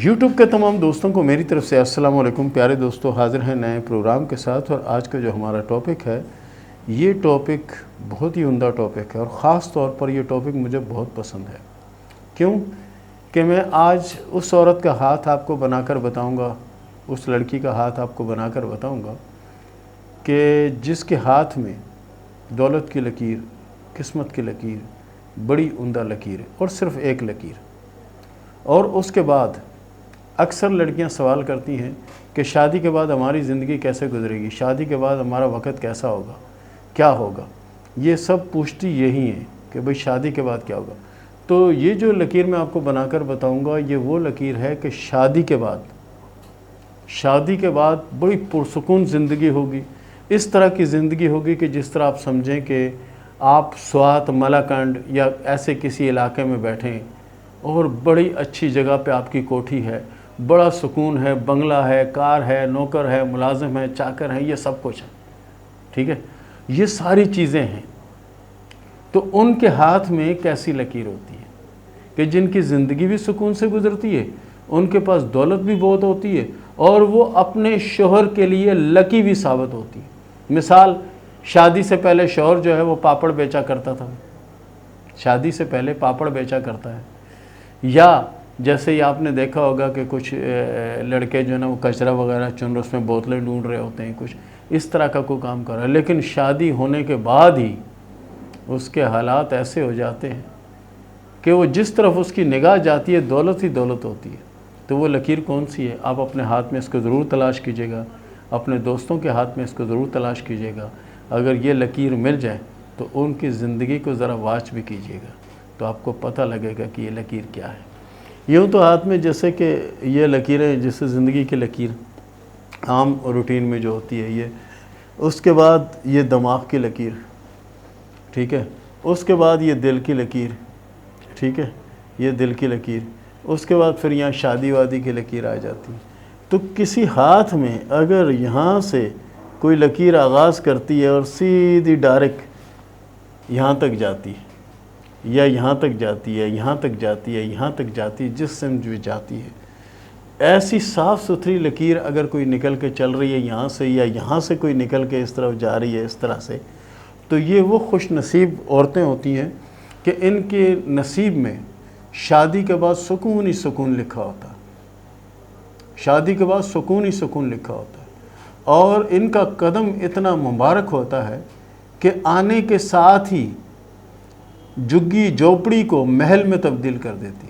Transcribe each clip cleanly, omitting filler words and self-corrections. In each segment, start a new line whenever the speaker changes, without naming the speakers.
YouTube کے تمام دوستوں کو میری طرف سے السلام علیکم۔ پیارے دوستو، حاضر ہیں نئے پروگرام کے ساتھ، اور آج کا جو ہمارا ٹاپک ہے یہ ٹاپک بہت ہی عمدہ ٹاپک ہے، اور خاص طور پر یہ ٹاپک مجھے بہت پسند ہے۔ کیوں کہ میں آج اس عورت کا ہاتھ آپ کو بنا کر بتاؤں گا، اس لڑکی کا ہاتھ آپ کو بنا کر بتاؤں گا کہ جس کے ہاتھ میں دولت کی لکیر، قسمت کی لکیر، بڑی عمدہ لکیر ہے، اور صرف ایک لکیر۔ اور اس کے بعد اکثر لڑکیاں سوال کرتی ہیں کہ شادی کے بعد ہماری زندگی کیسے گزرے گی، شادی کے بعد ہمارا وقت کیسا ہوگا، کیا ہوگا، یہ سب پوچھتی یہی ہیں کہ بھئی شادی کے بعد کیا ہوگا۔ تو یہ جو لکیر میں آپ کو بنا کر بتاؤں گا، یہ وہ لکیر ہے کہ شادی کے بعد بڑی پرسکون زندگی ہوگی۔ اس طرح کی زندگی ہوگی کہ جس طرح آپ سمجھیں کہ آپ سوات ملاکنڈ یا ایسے کسی علاقے میں بیٹھیں اور بڑی اچھی جگہ پہ آپ کی کوٹھی ہے، بڑا سکون ہے، بنگلہ ہے، کار ہے، نوکر ہے، ملازم ہے، چاکر ہیں، یہ سب کچھ ہے، ٹھیک ہے، یہ ساری چیزیں ہیں۔ تو ان کے ہاتھ میں کیسی لکیر ہوتی ہے کہ جن کی زندگی بھی سکون سے گزرتی ہے، ان کے پاس دولت بھی بہت ہوتی ہے، اور وہ اپنے شوہر کے لیے لکی بھی ثابت ہوتی ہے۔ مثال، شادی سے پہلے شوہر جو ہے وہ پاپڑ بیچا کرتا تھا، شادی سے پہلے پاپڑ بیچا کرتا ہے، یا جیسے ہی آپ نے دیکھا ہوگا کہ کچھ لڑکے جو ہے نا وہ کچرا وغیرہ چن رہے، اس میں بوتلیں ڈھونڈ رہے ہوتے ہیں، کچھ اس طرح کا کوئی کام کر رہا ہے۔ لیکن شادی ہونے کے بعد ہی اس کے حالات ایسے ہو جاتے ہیں کہ وہ جس طرف اس کی نگاہ جاتی ہے دولت ہی دولت ہوتی ہے۔ تو وہ لکیر کون سی ہے؟ آپ اپنے ہاتھ میں اس کو ضرور تلاش کیجیے گا، اپنے دوستوں کے ہاتھ میں اس کو ضرور تلاش کیجیے گا۔ اگر یہ لکیر مل جائے تو ان کی زندگی کو ذرا واچ بھی کیجیے گا، تو آپ کو پتہ لگے گا کہ یہ لکیر کیا ہے۔ یوں تو ہاتھ میں جیسے کہ یہ لکیریں، جیسے زندگی کی لکیر عام روٹین میں جو ہوتی ہے یہ، اس کے بعد یہ دماغ کی لکیر، ٹھیک ہے، اس کے بعد یہ دل کی لکیر، ٹھیک ہے، یہ دل کی لکیر، اس کے بعد پھر یہاں شادی وادی کی لکیر آ جاتی ہے۔ تو کسی ہاتھ میں اگر یہاں سے کوئی لکیر آغاز کرتی ہے اور سیدھی ڈائریکٹ یہاں تک جاتی ہے، یا یہاں تک جاتی ہے، یہاں تک جاتی ہے، یہاں تک جاتی ہے، جس سمت بھی جاتی ہے، ایسی صاف ستھری لکیر اگر کوئی نکل کے چل رہی ہے یہاں سے، یا یہاں سے کوئی نکل کے اس طرف جا رہی ہے اس طرح سے، تو یہ وہ خوش نصیب عورتیں ہوتی ہیں کہ ان کے نصیب میں شادی کے بعد سکون ہی سکون لکھا ہوتا ہے، شادی کے بعد سکون ہی سکون لکھا ہوتا ہے، اور ان کا قدم اتنا مبارک ہوتا ہے کہ آنے کے ساتھ ہی جھگی جھوپڑی کو محل میں تبدیل کر دیتی۔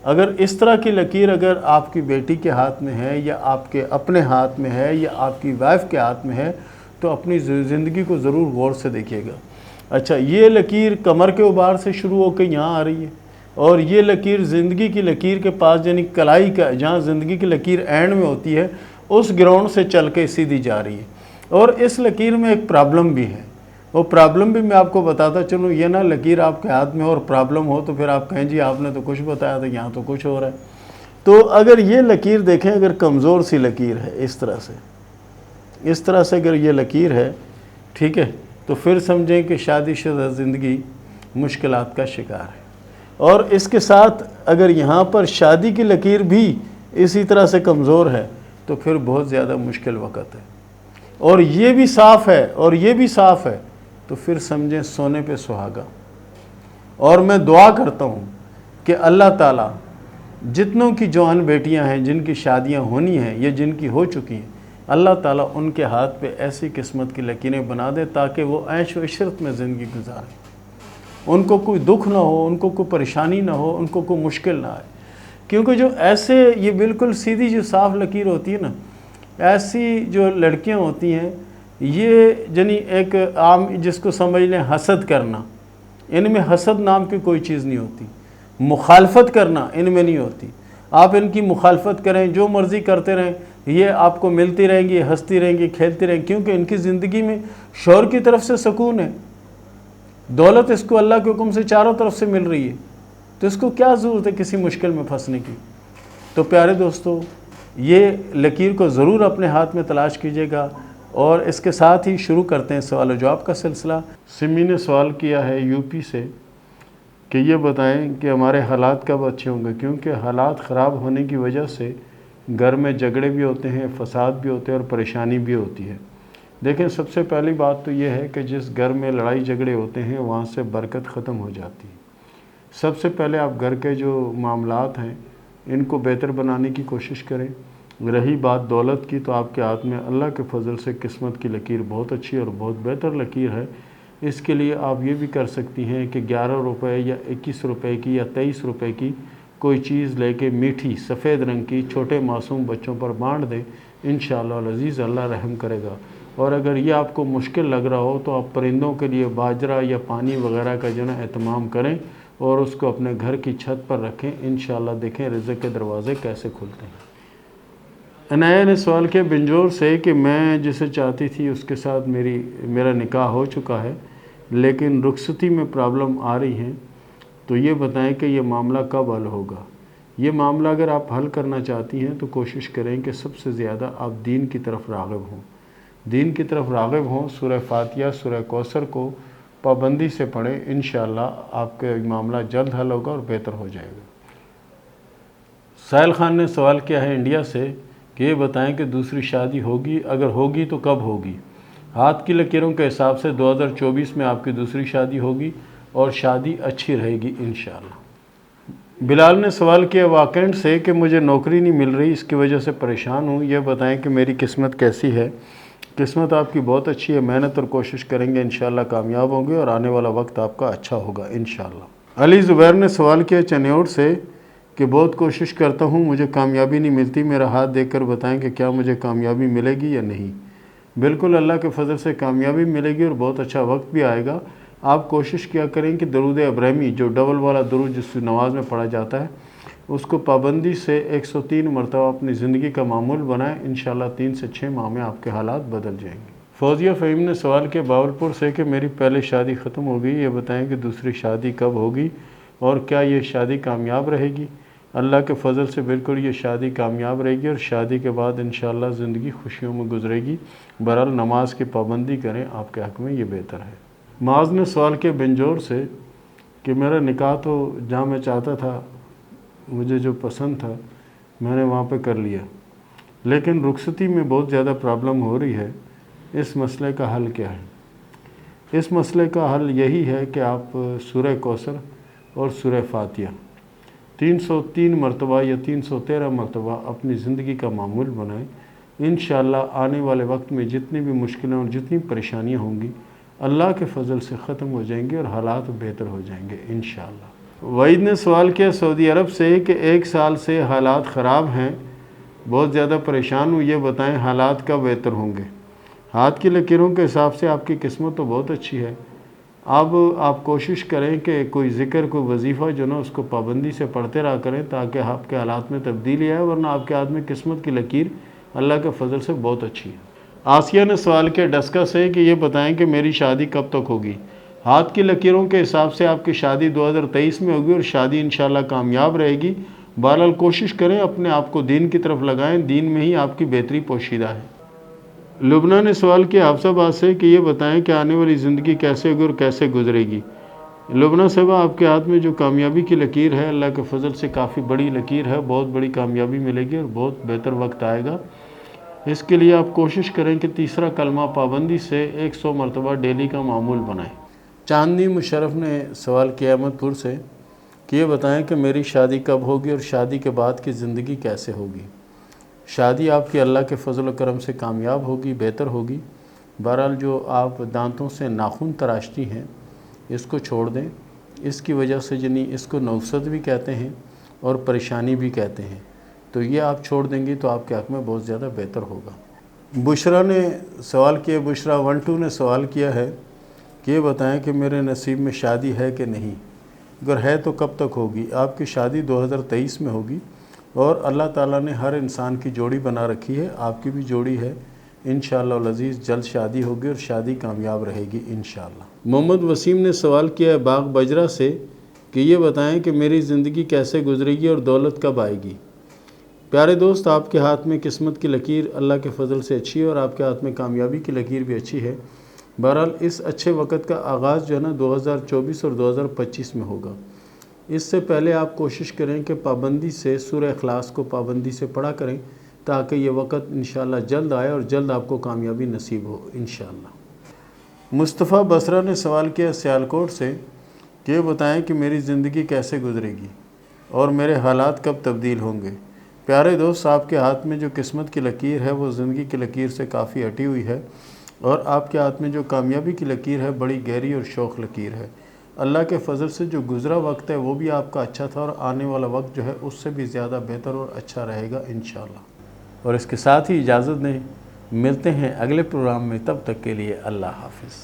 اگر اس طرح کی لکیر اگر آپ کی بیٹی کے ہاتھ میں ہے، یا آپ کے اپنے ہاتھ میں ہے، یا آپ کی وائف کے ہاتھ میں ہے، تو اپنی زندگی کو ضرور غور سے دیکھیے گا۔ اچھا، یہ لکیر کمر کے اوبار سے شروع ہو کے یہاں آ رہی ہے، اور یہ لکیر زندگی کی لکیر کے پاس، یعنی کلائی کا جہاں زندگی کی لکیر اینڈ میں ہوتی ہے، اس گراؤنڈ سے چل کے سیدھی جا رہی ہے۔ اور اس لکیر میں ایک پرابلم بھی ہے، وہ پرابلم بھی میں آپ کو بتاتا چلوں، یہ نہ لکیر آپ کے ہاتھ میں اور پرابلم ہو تو پھر آپ کہیں جی آپ نے تو کچھ بتایا تھا، یہاں تو کچھ ہو رہا ہے۔ تو اگر یہ لکیر دیکھیں، اگر کمزور سی لکیر ہے، اس طرح سے اگر یہ لکیر ہے، ٹھیک ہے، تو پھر سمجھیں کہ شادی شدہ زندگی مشکلات کا شکار ہے۔ اور اس کے ساتھ اگر یہاں پر شادی کی لکیر بھی اسی طرح سے کمزور ہے تو پھر بہت زیادہ مشکل وقت ہے، اور یہ بھی صاف ہے اور یہ بھی صاف ہے، تو پھر سمجھیں سونے پہ سہاگا۔ اور میں دعا کرتا ہوں کہ اللہ تعالیٰ جتنوں کی جوان بیٹیاں ہیں جن کی شادیاں ہونی ہیں یا جن کی ہو چکی ہیں، اللہ تعالیٰ ان کے ہاتھ پہ ایسی قسمت کی لکیریں بنا دے تاکہ وہ عیش و عشرت میں زندگی گزاریں، ان کو کوئی دکھ نہ ہو، ان کو کوئی پریشانی نہ ہو، ان کو کوئی مشکل نہ آئے۔ کیونکہ جو ایسے یہ بالکل سیدھی جو صاف لکیر ہوتی ہے نا، ایسی جو لڑکیاں ہوتی ہیں، یہ یعنی ایک عام جس کو سمجھ لیں حسد کرنا، ان میں حسد نام کی کوئی چیز نہیں ہوتی، مخالفت کرنا ان میں نہیں ہوتی۔ آپ ان کی مخالفت کریں، جو مرضی کرتے رہیں، یہ آپ کو ملتی رہیں گی، ہنستی رہیں گی، کھیلتی رہیں گی، کیونکہ ان کی زندگی میں شوہر کی طرف سے سکون ہے، دولت اس کو اللہ کے حکم سے چاروں طرف سے مل رہی ہے، تو اس کو کیا ضرورت ہے کسی مشکل میں پھنسنے کی۔ تو پیارے دوستو، یہ لکیر کو ضرور اپنے ہاتھ میں تلاش کیجیے گا۔ اور اس کے ساتھ ہی شروع کرتے ہیں سوال و جواب کا سلسلہ۔ سمی نے سوال کیا ہے یو پی سے کہ یہ بتائیں کہ ہمارے حالات کب اچھے ہوں گے، کیونکہ حالات خراب ہونے کی وجہ سے گھر میں جھگڑے بھی ہوتے ہیں، فساد بھی ہوتے ہیں اور پریشانی بھی ہوتی ہے۔ دیکھیں، سب سے پہلی بات تو یہ ہے کہ جس گھر میں لڑائی جھگڑے ہوتے ہیں وہاں سے برکت ختم ہو جاتی ہے۔ سب سے پہلے آپ گھر کے جو معاملات ہیں ان کو بہتر بنانے کی کوشش کریں۔ رہی بات دولت کی، تو آپ کے ہاتھ میں اللہ کے فضل سے قسمت کی لکیر بہت اچھی اور بہت بہتر لکیر ہے۔ اس کے لیے آپ یہ بھی کر سکتی ہیں کہ 11 روپے یا 21 روپے کی یا 23 روپے کی کوئی چیز لے کے میٹھی سفید رنگ کی چھوٹے معصوم بچوں پر بانٹ دیں، انشاءاللہ العزیز اللہ رحم کرے گا۔ اور اگر یہ آپ کو مشکل لگ رہا ہو تو آپ پرندوں کے لیے باجرہ یا پانی وغیرہ کا جو نا اہتمام کریں اور اس کو اپنے گھر کی چھت پر رکھیں، انشاءاللہ دیکھیں رزق کے دروازے کیسے کھلتے ہیں۔ عنایہ نے سوال کیا بنجور سے کہ میں جسے چاہتی تھی اس کے ساتھ میرا نکاح ہو چکا ہے، لیکن رخصتی میں پرابلم آ رہی ہیں، تو یہ بتائیں کہ یہ معاملہ کب حل ہوگا۔ یہ معاملہ اگر آپ حل کرنا چاہتی ہیں تو کوشش کریں کہ سب سے زیادہ آپ دین کی طرف راغب ہوں، دین کی طرف راغب ہوں۔ سورہ فاتحہ، سورہ کوثر کو پابندی سے پڑھیں، انشاءاللہ آپ کا معاملہ جلد حل ہوگا اور بہتر ہو جائے گا۔ سائل خان نے سوال کیا ہے انڈیا سے کہ یہ بتائیں کہ دوسری شادی ہوگی، اگر ہوگی تو کب ہوگی۔ ہاتھ کی لکیروں کے حساب سے 2024 میں آپ کی دوسری شادی ہوگی اور شادی اچھی رہے گی انشاءاللہ۔ بلال نے سوال کیا واکنڈ سے کہ مجھے نوکری نہیں مل رہی، اس کی وجہ سے پریشان ہوں، یہ بتائیں کہ میری قسمت کیسی ہے۔ قسمت آپ کی بہت اچھی ہے، محنت اور کوشش کریں گے انشاءاللہ کامیاب ہوں گے اور آنے والا وقت آپ کا اچھا ہوگا انشاءاللہ۔ علی زبیر نے سوال کیا چنیوٹ سے کہ بہت کوشش کرتا ہوں مجھے کامیابی نہیں ملتی، میرا ہاتھ دیکھ کر بتائیں کہ کیا مجھے کامیابی ملے گی یا نہیں۔ بالکل اللہ کے فضل سے کامیابی ملے گی اور بہت اچھا وقت بھی آئے گا۔ آپ کوشش کیا کریں کہ درود ابراہیمی جو ڈبل والا درود جس نماز میں پڑھا جاتا ہے اس کو پابندی سے 103 مرتبہ اپنی زندگی کا معمول بنائیں، انشاءاللہ 3 سے 6 ماہ میں آپ کے حالات بدل جائیں گے۔ فوزیہ فہیم نے سوال کیا باولپور سے کہ میری پہلی شادی ختم ہو گئی، یہ بتائیں کہ دوسری شادی کب ہوگی اور کیا یہ شادی کامیاب رہے گی۔ اللہ کے فضل سے بالکل یہ شادی کامیاب رہے گی اور شادی کے بعد انشاءاللہ زندگی خوشیوں میں گزرے گی۔ بہرحال نماز کی پابندی کریں، آپ کے حق میں یہ بہتر ہے۔ معاذ نے سوال کیا بنجور سے کہ میرا نکاح تو جہاں میں چاہتا تھا، مجھے جو پسند تھا میں نے وہاں پہ کر لیا، لیکن رخصتی میں بہت زیادہ پرابلم ہو رہی ہے، اس مسئلے کا حل کیا ہے؟ اس مسئلے کا حل یہی ہے کہ آپ سورہ کوثر اور سورہ فاتحہ 303 مرتبہ یا 313 مرتبہ اپنی زندگی کا معمول بنائیں، انشاءاللہ آنے والے وقت میں جتنی بھی مشکلیں اور جتنی پریشانیاں ہوں گی اللہ کے فضل سے ختم ہو جائیں گے اور حالات بہتر ہو جائیں گے انشاءاللہ۔ وحید نے سوال کیا سعودی عرب سے کہ 1 سال سے حالات خراب ہیں، بہت زیادہ پریشان ہوں، یہ بتائیں حالات کب بہتر ہوں گے۔ ہاتھ کی لکیروں کے حساب سے آپ کی قسمت تو بہت اچھی ہے۔ اب آپ کوشش کریں کہ کوئی ذکر کوئی وظیفہ جو نا اس کو پابندی سے پڑھتے رہا کریں تاکہ آپ کے حالات میں تبدیلی آئے، ورنہ آپ کے ہاتھ میں قسمت کی لکیر اللہ کے فضل سے بہت اچھی ہے۔ آسیہ نے سوال کیا ڈسکا سے کہ یہ بتائیں کہ میری شادی کب تک ہوگی۔ ہاتھ کی لکیروں کے حساب سے آپ کی شادی 2023 میں ہوگی اور شادی انشاءاللہ کامیاب رہے گی۔ بہرحال کوشش کریں اپنے آپ کو دین کی طرف لگائیں، دین میں ہی آپ کی بہتری پوشیدہ ہے۔ لبنہ نے سوال کیا حفصہ آباد سے کہ یہ بتائیں کہ آنے والی زندگی کیسے ہوگی اور کیسے گزرے گی۔ لبنہ صاحبہ آپ کے ہاتھ میں جو کامیابی کی لکیر ہے اللہ کے فضل سے کافی بڑی لکیر ہے، بہت بڑی کامیابی ملے گی اور بہت بہتر وقت آئے گا۔ اس کے لیے آپ کوشش کریں کہ تیسرا کلمہ پابندی سے 100 مرتبہ ڈیلی کا معمول بنائیں۔ چاندنی مشرف نے سوال کیا احمد پور سے کہ یہ بتائیں کہ میری شادی کب ہوگی اور شادی کے بعد کی زندگی کیسے ہوگی۔ شادی آپ کی اللہ کے فضل و کرم سے کامیاب ہوگی، بہتر ہوگی۔ بہرحال جو آپ دانتوں سے ناخن تراشتی ہیں اس کو چھوڑ دیں، اس کی وجہ سے اس کو نوسط بھی کہتے ہیں اور پریشانی بھی کہتے ہیں، تو یہ آپ چھوڑ دیں گی تو آپ کے حق میں بہت زیادہ بہتر ہوگا۔ بشرا نے سوال کیا، بشرا 12 نے سوال کیا ہے کہ یہ بتائیں کہ میرے نصیب میں شادی ہے کہ نہیں، اگر ہے تو کب تک ہوگی۔ آپ کی شادی 2023 میں ہوگی اور اللہ تعالیٰ نے ہر انسان کی جوڑی بنا رکھی ہے، آپ کی بھی جوڑی ہے، انشاءاللہ العزیز جلد شادی ہوگی اور شادی کامیاب رہے گی انشاءاللہ۔ محمد وسیم نے سوال کیا ہے باغ بجرہ سے کہ یہ بتائیں کہ میری زندگی کیسے گزرے گی اور دولت کب آئے گی۔ پیارے دوست، آپ کے ہاتھ میں قسمت کی لکیر اللہ کے فضل سے اچھی ہے اور آپ کے ہاتھ میں کامیابی کی لکیر بھی اچھی ہے۔ بہرحال اس اچھے وقت کا آغاز جو ہے نا 2024 اور 2025 میں ہوگا۔ اس سے پہلے آپ کوشش کریں کہ پابندی سے سورہ اخلاص کو پابندی سے پڑھا کریں تاکہ یہ وقت انشاءاللہ جلد آئے اور جلد آپ کو کامیابی نصیب ہو انشاءاللہ۔ مصطفیٰ بصرہ نے سوال کیا سیالکوٹ سے کہ یہ بتائیں کہ میری زندگی کیسے گزرے گی اور میرے حالات کب تبدیل ہوں گے۔ پیارے دوست، آپ کے ہاتھ میں جو قسمت کی لکیر ہے وہ زندگی کی لکیر سے کافی ہٹی ہوئی ہے، اور آپ کے ہاتھ میں جو کامیابی کی لکیر ہے بڑی گہری اور شوخ لکیر ہے۔ اللہ کے فضل سے جو گزرا وقت ہے وہ بھی آپ کا اچھا تھا، اور آنے والا وقت جو ہے اس سے بھی زیادہ بہتر اور اچھا رہے گا انشاءاللہ۔ اور اس کے ساتھ ہی اجازت دیں، ملتے ہیں اگلے پروگرام میں، تب تک کے لیے اللہ حافظ۔